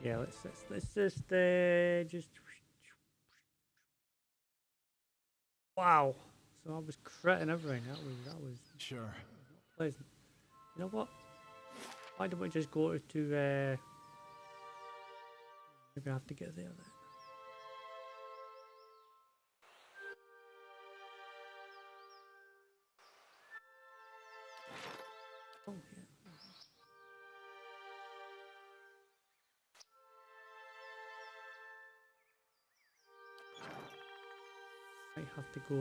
Yeah, let's just wow. So I was critting everything. That was Sure. pleasant. You know what? Why don't we just go to maybe I have to get there then. Oh yeah. Might have to go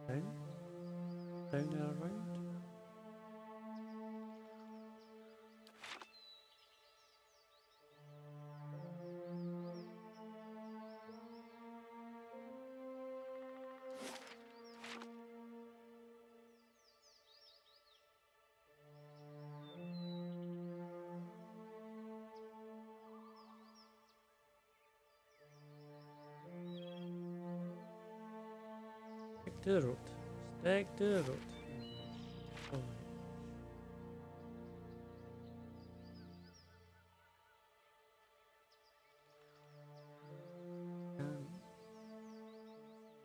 down, down and around. Stick to the road. Stick to the road. Alright.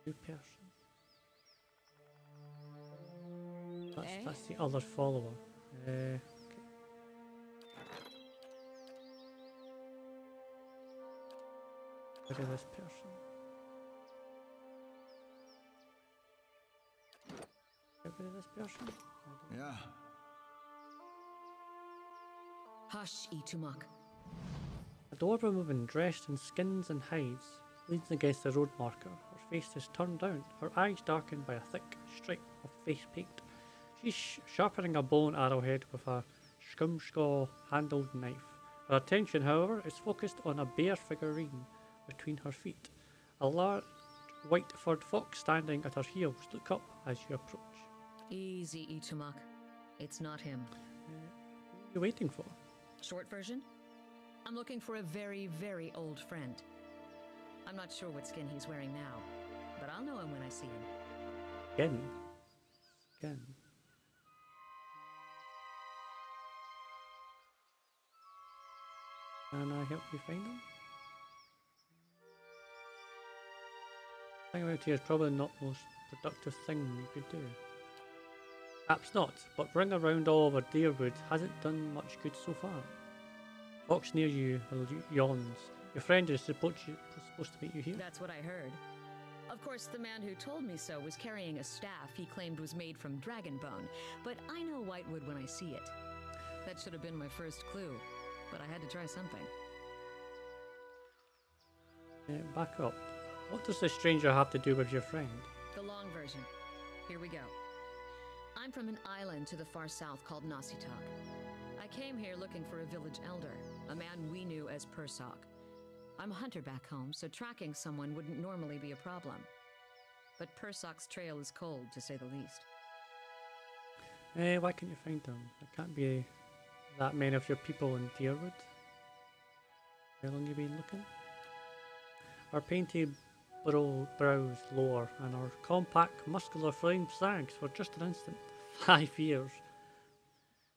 New person. That's the other follower. Okay. Look at this person. Get rid of this person? Yeah. Hush, Itumak. A dwarven woman dressed in skins and hides leans against the road marker. Her face is turned down, her eyes darkened by a thick stripe of face paint. She's sharpening a bow and arrowhead with a scumscaw handled knife. Her attention, however, is focused on a bear figurine between her feet. A large white furred fox standing at her heels. Look up as you approach. Easy, Itumak. It's not him. What are you waiting for? Short version? I'm looking for a very, very old friend. I'm not sure what skin he's wearing now, but I'll know him when I see him. Again. Again. Can I help you find them? Hanging around here is probably not the most productive thing you could do. Perhaps not, but running around all over Deerwood hasn't done much good so far. Fox near you yawns. Your friend is supposed to meet you here. That's what I heard. Of course, the man who told me so was carrying a staff he claimed was made from dragon bone, but I know Whitewood when I see it. That should have been my first clue, but I had to try something. Back up. What does this stranger have to do with your friend? The long version. Here we go. I'm from an island to the far south called Nasitok. I came here looking for a village elder, a man we knew as Persok. I'm a hunter back home, so tracking someone wouldn't normally be a problem. But Persok's trail is cold, to say the least. Why can't you find them? There can't be that many of your people in Deerwood. How long you been looking? Our painted brows lower, and our compact, muscular frame sags for just an instant. 5 years.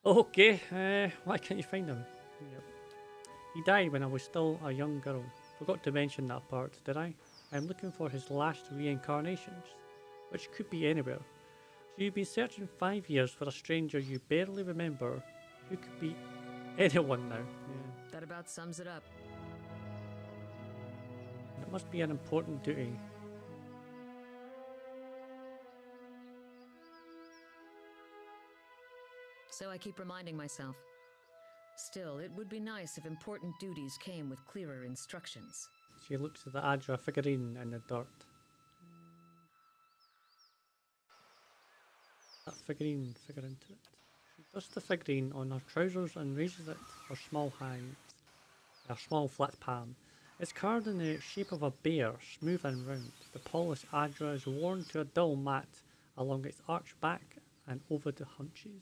Okay, why can't you find him? Yep. He died when I was still a young girl. Forgot to mention that part, did I? I'm looking for his last reincarnations, which could be anywhere. So you've been searching 5 years for a stranger you barely remember, who could be anyone now. Yeah. That about sums it up. It must be an important duty. So I keep reminding myself. Still, it would be nice if important duties came with clearer instructions. She looks at the Adra figurine in the dirt. That figurine, figure into it. She dusts the figurine on her trousers and raises it her small hand, her small flat palm. It's carved in the shape of a bear, smooth and round. The polished Adra is worn to a dull matte along its arched back and over the hunches.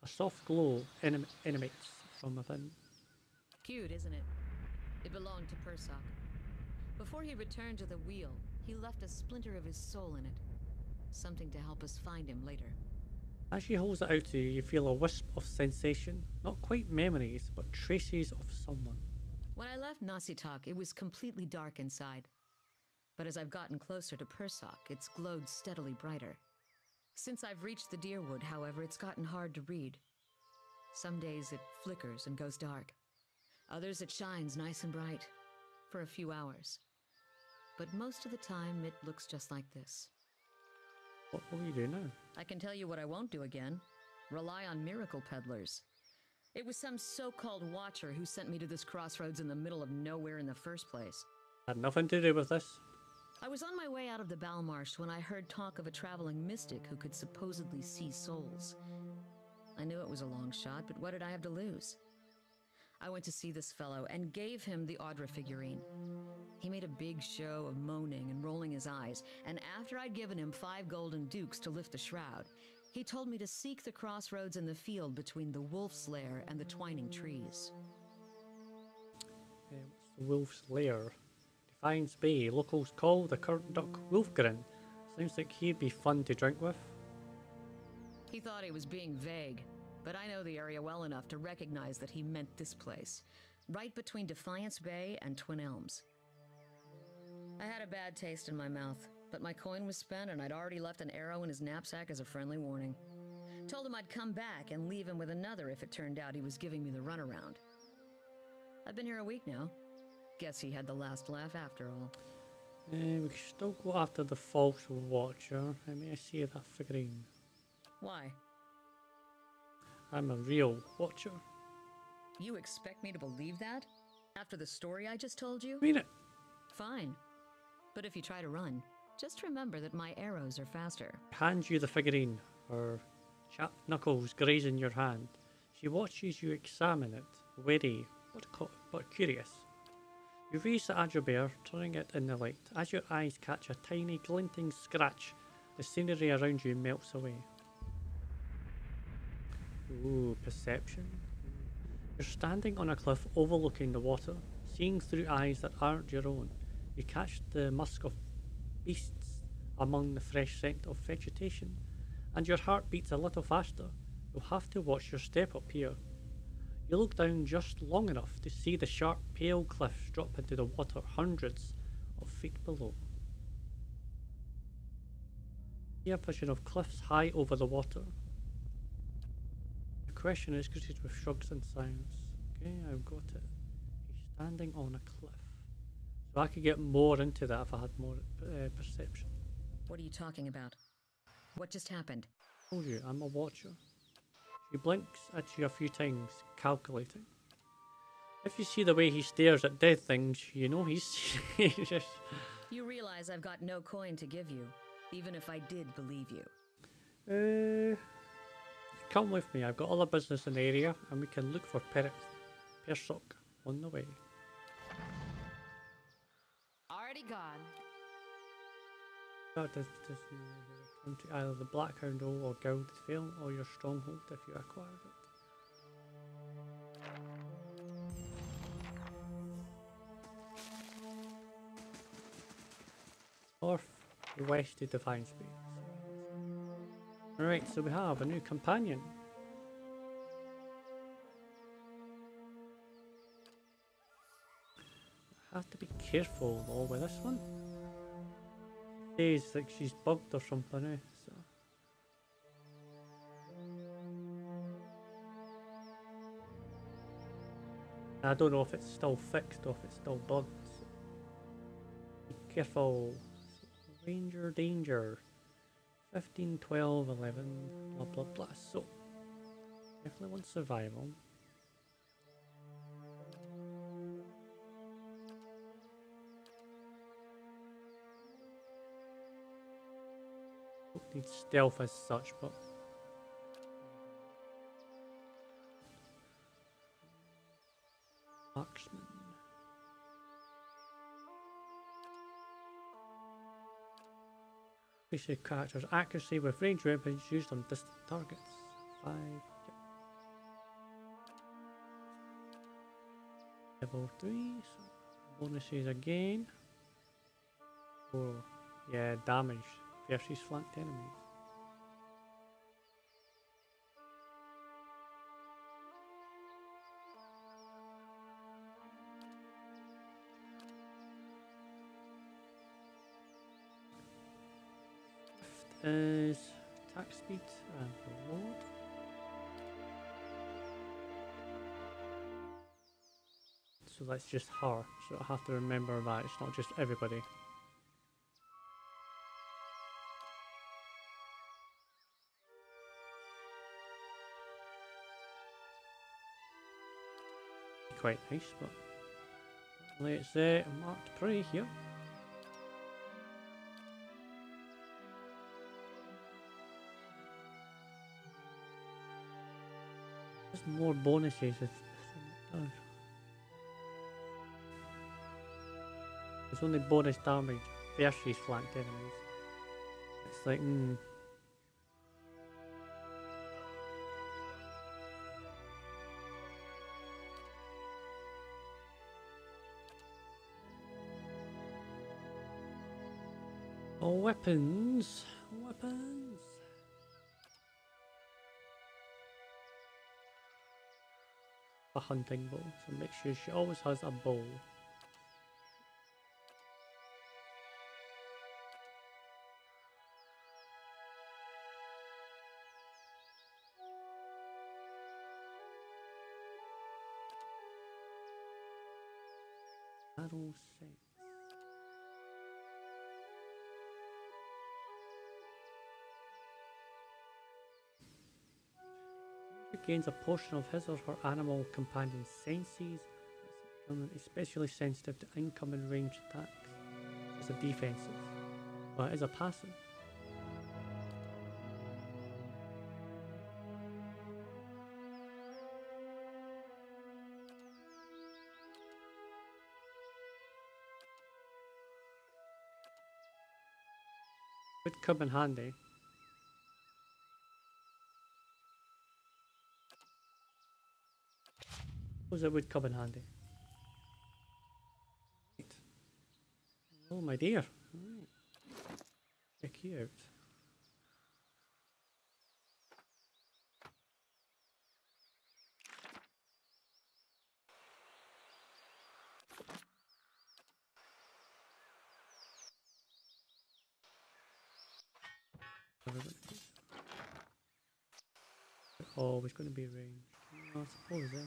A soft glow emanates from within. Cute, isn't it? It belonged to Persok. Before he returned to the wheel, he left a splinter of his soul in it. Something to help us find him later. As she holds it out to you, you feel a wisp of sensation. Not quite memories, but traces of someone. When I left Nasitak, it was completely dark inside. But as I've gotten closer to Persok, it's glowed steadily brighter. Since I've reached the Deerwood, however, it's gotten hard to read. Some days it flickers and goes dark. Others it shines nice and bright, for a few hours. But most of the time it looks just like this. What will you do now? I can tell you what I won't do again. Rely on miracle peddlers. It was some so-called watcher who sent me to this crossroads in the middle of nowhere in the first place. Had nothing to do with this. I was on my way out of the Balmarsh when I heard talk of a traveling mystic who could supposedly see souls. I knew it was a long shot, but what did I have to lose? I went to see this fellow and gave him the Outtro figurine. He made a big show of moaning and rolling his eyes, and after I'd given him 5 golden dukes to lift the shroud, he told me to seek the crossroads in the field between the wolf's lair and the twining trees. What's the wolf's lair? Defiance Bay. Locals call the current duck Wolfgren. Sounds like he'd be fun to drink with. He thought he was being vague, but I know the area well enough to recognize that he meant this place, right between Defiance Bay and Twin Elms. I had a bad taste in my mouth, but my coin was spent and I'd already left an arrow in his knapsack as a friendly warning. Told him I'd come back and leave him with another if it turned out he was giving me the runaround. I've been here a week now. Guess he had the last laugh after all. We can still go after the false watcher. May I see that figurine? Why? I'm a real watcher. You expect me to believe that? After the story I just told you? Mean it. Fine. But if you try to run, just remember that my arrows are faster. Hand you the figurine, her chapped knuckles grazing your hand. She watches you examine it, wary but curious. You raise the Adrobear, turning it in the light. As your eyes catch a tiny glinting scratch, the scenery around you melts away. Ooh, perception. You're standing on a cliff overlooking the water, seeing through eyes that aren't your own. You catch the musk of beasts among the fresh scent of vegetation, and your heart beats a little faster. You'll have to watch your step up here. You look down just long enough to see the sharp, pale cliffs drop into the water hundreds of feet below. See a vision of cliffs high over the water. The question is greeted with shrugs and sighs. Okay, I've got it. He's standing on a cliff. So I could get more into that if I had more perception. What are you talking about? What just happened? I told you, I'm a watcher. She blinks at you a few times, calculating. If you see the way he stares at dead things, you know he's serious. You realize I've got no coin to give you, even if I did believe you. Come with me, I've got other business in the area, and we can look for Persok on the way. Already gone. That does come to either the Blackhound Hole or Gilded Vale or your stronghold if you acquired it. North, west to Defiance Bay. Alright, so we have a new companion. I have to be careful though with this one. She says like she's bugged or something, so. I don't know if it's still fixed or if it's still bugged. So. Be careful. Ranger danger. 15, 12, 11, blah blah blah. So, definitely want survival. Don't need stealth as such, but. Marksman. Basic characters. Accuracy with range weapons used on distant targets. 5. Yep. Level 3. So bonuses again. 4. Yeah, damage versus flanked enemies. is attack speed and reload. So that's just her, so I have to remember that it's not just everybody. Quite nice, but let's marked prey here. There's more bonuses as it does. It's only bonus damage versus flanked enemies. It's like, oh, weapons! Weapons! A hunting bow, so make sure she always has a bow. Battle sense. Gains a portion of his or her animal companion's senses. It's especially sensitive to incoming ranged attacks. It's a defensive, but it is a passive. Would come in handy. Suppose it would come in handy. Right. Oh my dear. Right. Check you out. Always going to be ranged. I suppose, yeah.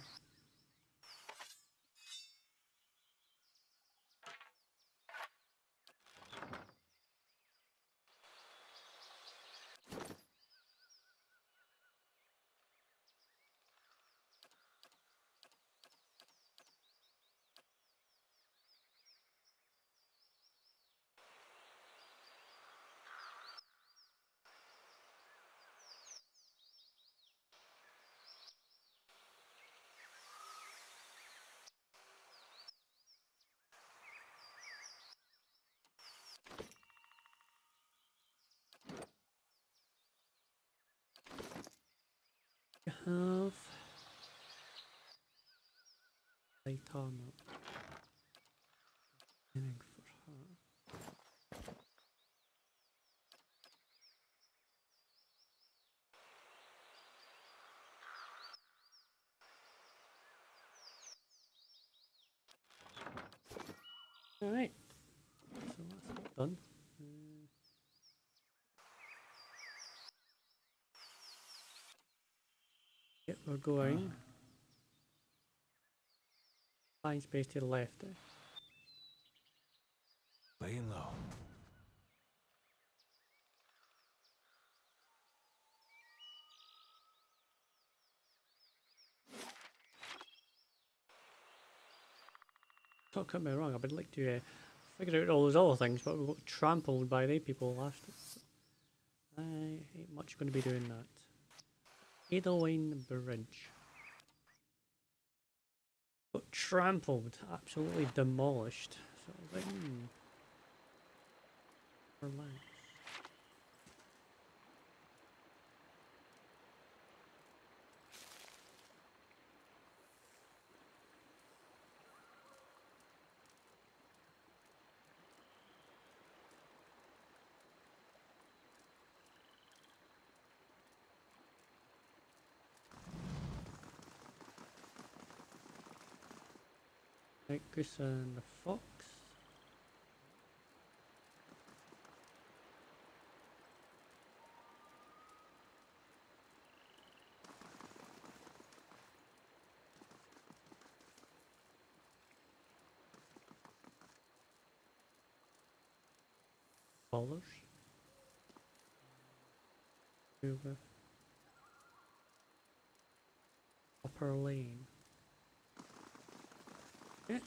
Have light armor. Aiming for her. Alright, so that's that done. Yep, we're going. Fine space to the left. Laying low. Don't get me wrong, I would like to figure out all those other things, but we got trampled by the people last week. So I ain't much going to be doing that. Edelwine Bridge. Got trampled, absolutely demolished. So I was like, relax. Right, Goose and the Fox. Dollars. With upper lane. Yeah.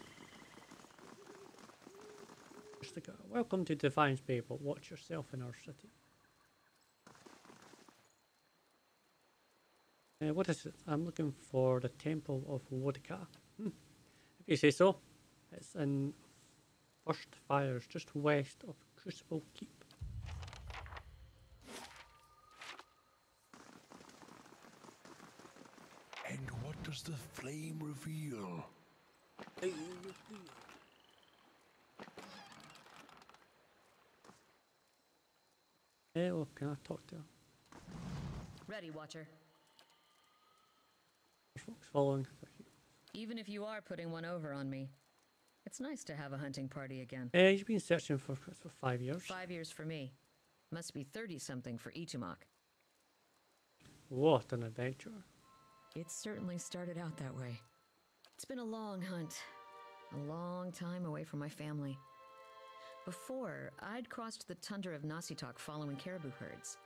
Just to go. Welcome to Defiance Bay, but watch yourself in our city. What is it? I'm looking for the Temple of Wodka. If you say so. It's in First Fires, just west of Crucible Keep. And what does the flame reveal? Well, can I talk to her? Ready, Watcher. There's folks following. Even if you are putting one over on me, it's nice to have a hunting party again. You've been searching for 5 years. 5 years for me. Must be 30-something for Ichimak. What an adventure. It certainly started out that way. It's been a long hunt. A long time away from my family. Before, I'd crossed the tundra of Nasitok following caribou herds.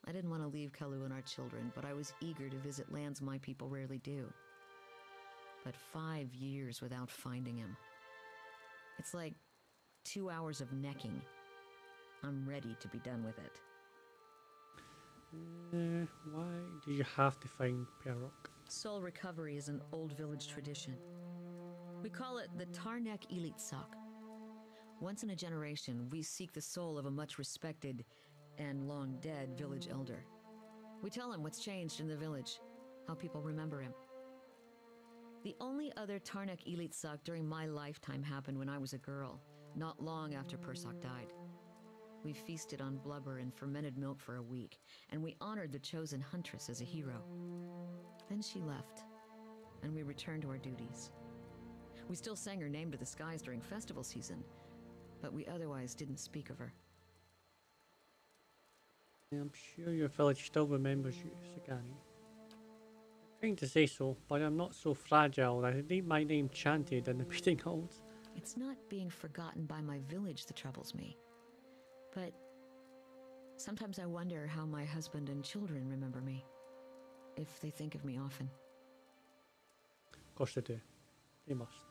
I didn't want to leave Kalu and our children, but I was eager to visit lands my people rarely do. But 5 years without finding him. It's like 2 hours of necking. I'm ready to be done with it. Why do you have to find Perrock? Soul recovery is an old village tradition. We call it the Tarnek Ilitsak. Once in a generation, we seek the soul of a much respected and long dead village elder. We tell him what's changed in the village, how people remember him. The only other Tarnek Ilitsak during my lifetime happened when I was a girl, not long after Persak died. We feasted on blubber and fermented milk for a week, and we honored the chosen huntress as a hero. Then she left, and we returned to our duties. We still sang her name to the skies during festival season, but we otherwise didn't speak of her. I'm sure your village still remembers you, Sagani. I'm trying to say so, but I'm not so fragile that I need my name chanted in the meeting halls. It's not being forgotten by my village that troubles me. But sometimes I wonder how my husband and children remember me, if they think of me often. Of course they do. They must.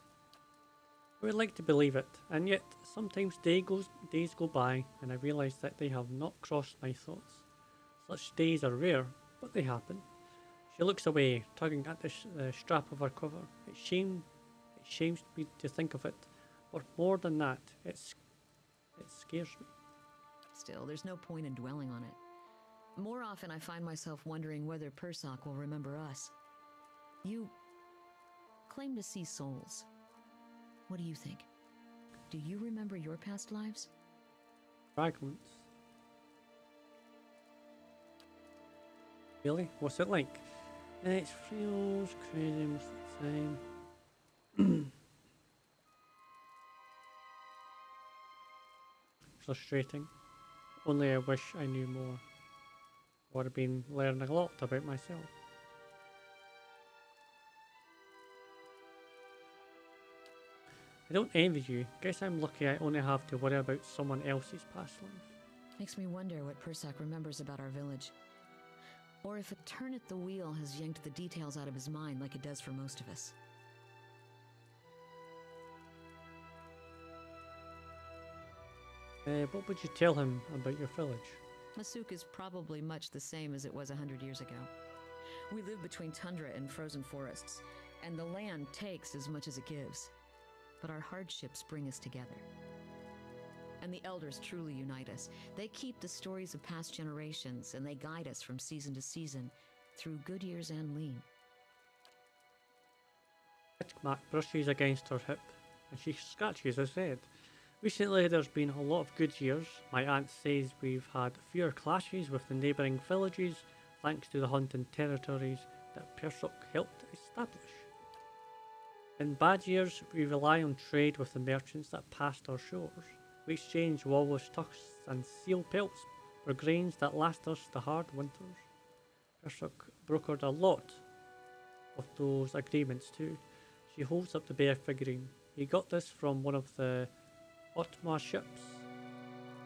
I would like to believe it, and yet sometimes days go by and I realise that they have not crossed my thoughts. Such days are rare, but they happen. She looks away, tugging at the strap of her cover. It shames me to think of it, but more than that, it scares me. Still, there's no point in dwelling on it. More often I find myself wondering whether Persak will remember us. You claim to see souls. What do you think? Do you remember your past lives? Fragments. Really? What's it like? It feels crazy most of the time. Frustrating. Only I wish I knew more. I would have been learning a lot about myself. I don't envy you. Guess I'm lucky I only have to worry about someone else's past life. Makes me wonder what Persak remembers about our village. Or if a turn at the wheel has yanked the details out of his mind like it does for most of us. What would you tell him about your village? Masuk is probably much the same as it was 100 years ago. We live between tundra and frozen forests, and the land takes as much as it gives. But our hardships bring us together. And the elders truly unite us. They keep the stories of past generations, and they guide us from season to season, through good years and lean. Mac brushes against her hip, and she scratches his head. Recently there's been a lot of good years. My aunt says we've had fewer clashes with the neighbouring villages, thanks to the hunting territories that Persak helped establish. In bad years, we rely on trade with the merchants that passed our shores. We exchange walrus tusks and seal pelts for grains that last us the hard winters. Persak brokered a lot of those agreements too. She holds up the bear figurine. He got this from one of the Otma ships.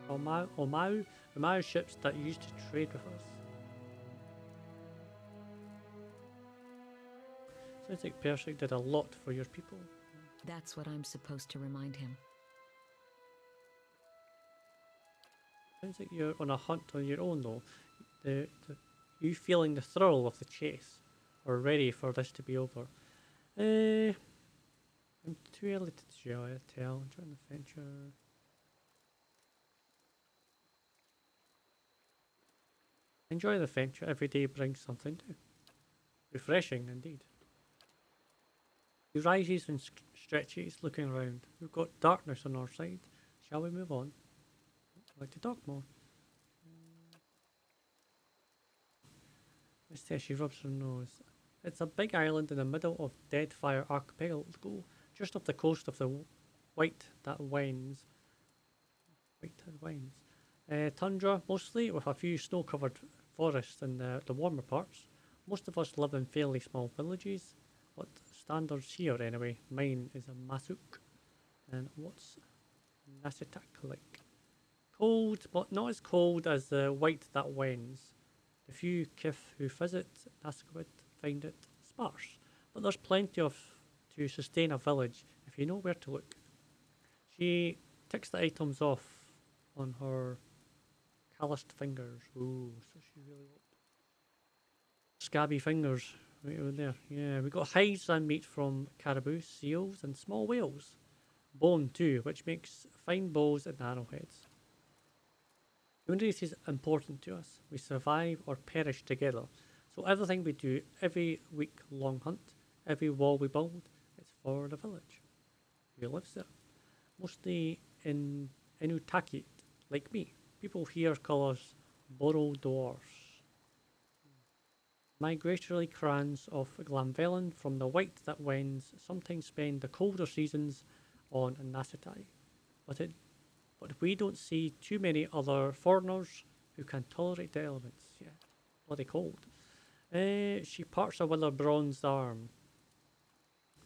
Omau ships that used to trade with us. Sounds like Persic did a lot for your people. That's what I'm supposed to remind him. Sounds like you're on a hunt on your own though. You feeling the thrill of the chase, or ready for this to be over? I'm too early to tell. Enjoying the adventure. Enjoy the adventure. Every day brings something new. Refreshing indeed. He rises and stretches, looking around. We've got darkness on our side. Shall we move on? I'd like to talk more. Let's see, she rubs her nose. It's a big island in the middle of Deadfire Archipelago, just off the coast of the White that winds. Tundra, mostly, with a few snow-covered forests in the warmer parts. Most of us live in fairly small villages, but standards here anyway. Mine is a Masuk. And what's Nasitak like? Cold, but not as cold as the White that winds. The few Kif who visit Naskawit find it sparse, but there's plenty to sustain a village if you know where to look. She ticks the items off on her calloused fingers. Ooh, so she's really old. Scabby fingers right over there. Yeah, we got hides and meat from caribou, seals, and small whales. Bone too, which makes fine bows and arrowheads. Human race is important to us. We survive or perish together. So everything we do, every week-long hunt, every wall we build, it's for the village. Who lives there? Mostly in Inutakit, like me. People here call us Boro dwarfs. Migratory clans of Glamvellyn from the White that winds sometimes spend the colder seasons on Nasitai. But we don't see too many other foreigners who can tolerate the elements. Yeah, bloody cold. She parts her with her bronzed arm.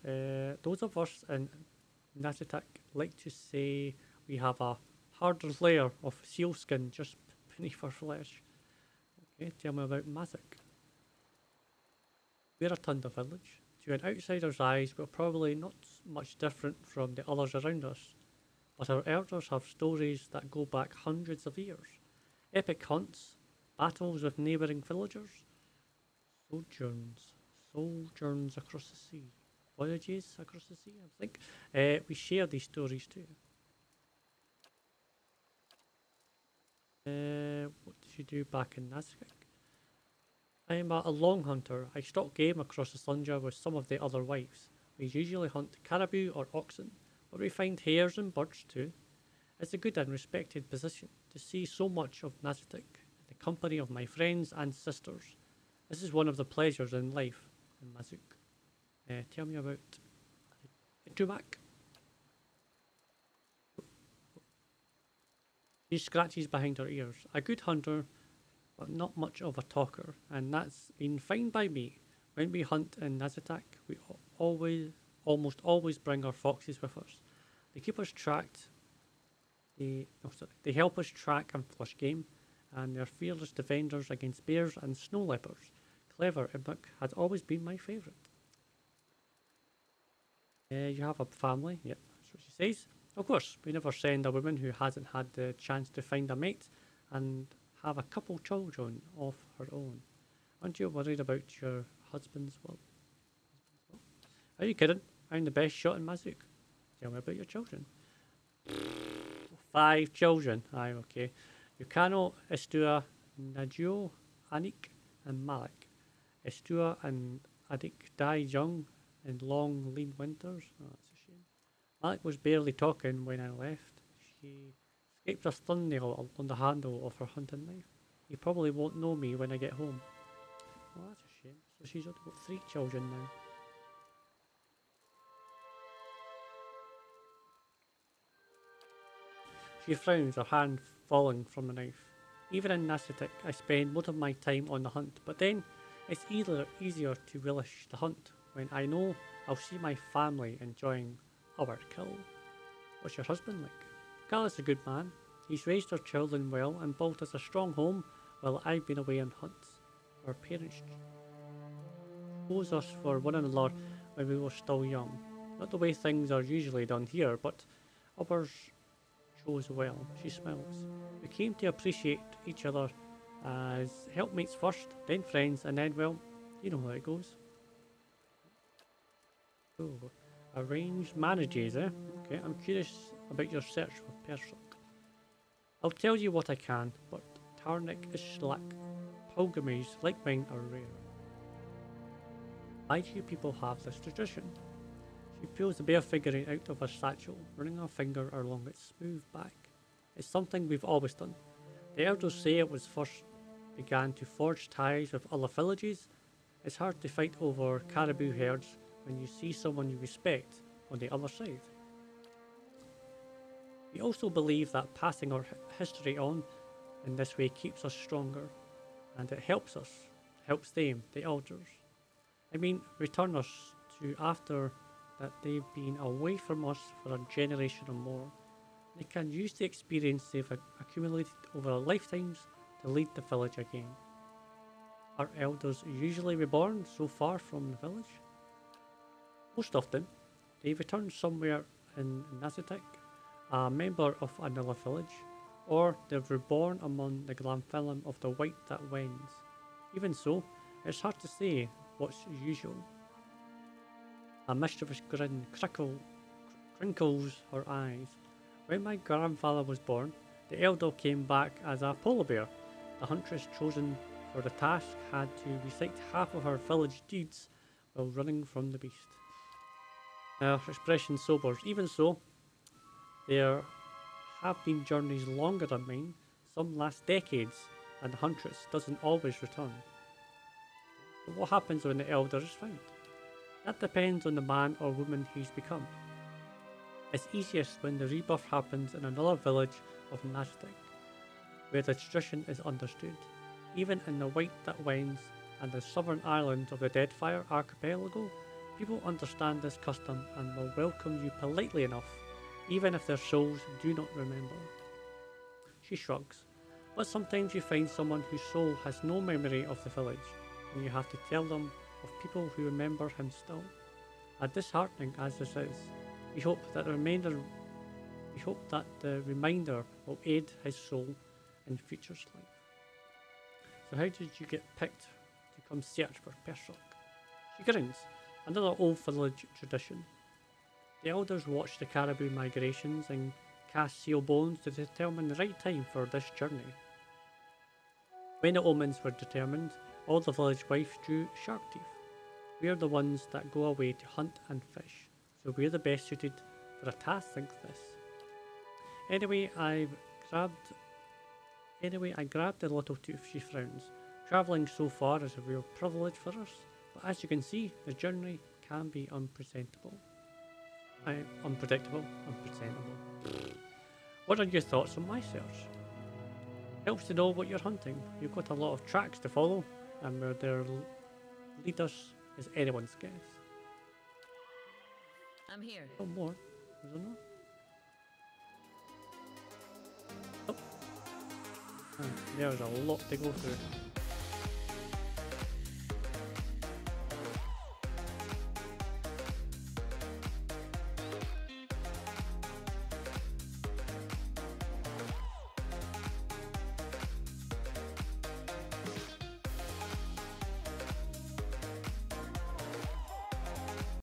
Those of us in Nasitak like to say we have a harder layer of sealskin just beneath our flesh. Okay, tell me about Masik. We're a Tundra village. To an outsider's eyes, we're probably not much different from the others around us. But our elders have stories that go back hundreds of years. Epic hunts, battles with neighbouring villagers, sojourns across the sea, voyages across the sea, I think. We share these stories too. What did you do back in Nazca? I am a long hunter. I stalk game across the Tundra with some of the other wives. We usually hunt caribou or oxen, but we find hares and birds too. It's a good and respected position to see so much of Nazitik in the company of my friends and sisters. This is one of the pleasures in life in Mazuk. Tell me about Tumak. She scratches behind her ears. A good hunter, but not much of a talker, and that's been fine by me. When we hunt in Nazitak, we almost always bring our foxes with us. They keep us tracked. They help us track and flush game, and they're fearless defenders against bears and snow leopards. Clever Ibuk has always been my favourite. You have a family? Yep, that's what she says. Of course, we never send a woman who hasn't had the chance to find a mate and have a couple children of her own. Aren't you worried about your husband's will? Are you kidding? I'm the best shot in Mazuk. Tell me about your children. 5 children. Aye, okay. Yukano, Estua, Najio, Anik, and Malik. Estua and Adik died young in long, lean winters. Oh, that's a shame. Malik was barely talking when I left. She scraped a thumbnail on the handle of her hunting knife. He probably won't know me when I get home. Well, that's a shame. So she's only got 3 children now. She frowns, her hand falling from the knife. Even in Nasitik, I spend most of my time on the hunt, but then it's easier to relish the hunt when I know I'll see my family enjoying our kill. What's your husband like? Carla's a good man. He's raised our children well and built us a strong home while I've been away on hunts. Our parents chose us for one another when we were still young. Not the way things are usually done here, but ours chose well. She smiles. We came to appreciate each other as helpmates first, then friends, and then, well, you know how it goes. Oh, arranged marriages, eh? Okay, I'm curious about your search for Persock. I'll tell you what I can, but Tarnic is slack. Pilgrimages like mine are rare. Why do you people have this tradition? She pulls the bare figurine out of her satchel, running her finger along its smooth back. It's something we've always done. The elders say it was first began to forge ties with other villages. It's hard to fight over caribou herds when you see someone you respect on the other side. We also believe that passing our history on in this way keeps us stronger, and it helps them, the elders. I mean, returners to after that they've been away from us for a generation or more. They can use the experience they've accumulated over lifetimes to lead the village again. Are elders usually reborn so far from the village? Most often, they return somewhere in Nazitek, a member of another village, or they're reborn among the Glamphellum of the White that Wends. Even so, it's hard to say what's usual. A mischievous grin crinkles her eyes. When my grandfather was born, the elder came back as a polar bear. The huntress chosen for the task had to recite half of her village deeds while running from the beast. Her expression sobers. Even so, there have been journeys longer than mine. Some last decades, and the huntress doesn't always return. But what happens when the elder is found? That depends on the man or woman he's become. It's easiest when the rebirth happens in another village of Naztek, where the tradition is understood. Even in the White that Wends and the southern islands of the Deadfire archipelago, people understand this custom and will welcome you politely enough, even if their souls do not remember. She shrugs, but sometimes you find someone whose soul has no memory of the village, and you have to tell them of people who remember him still. As disheartening as this is, we hope that the reminder will aid his soul in future's life. So how did you get picked to come search for Persock? She grins. Another old village tradition. The elders watch the caribou migrations and cast seal bones to determine the right time for this journey. When the omens were determined, all the village wives drew shark teeth. We're the ones that go away to hunt and fish, so we're the best suited for a task like this. Anyway, I grabbed the little tooth. She frowns. Travelling so far is a real privilege for us, but as you can see, the journey can be unpresentable. Unpredictable. What are your thoughts on my search? Helps to know what you're hunting. You've got a lot of tracks to follow, and where their lead us is anyone's guess. I'm here. Oh, more. Is there more? Oh. There's a lot to go through.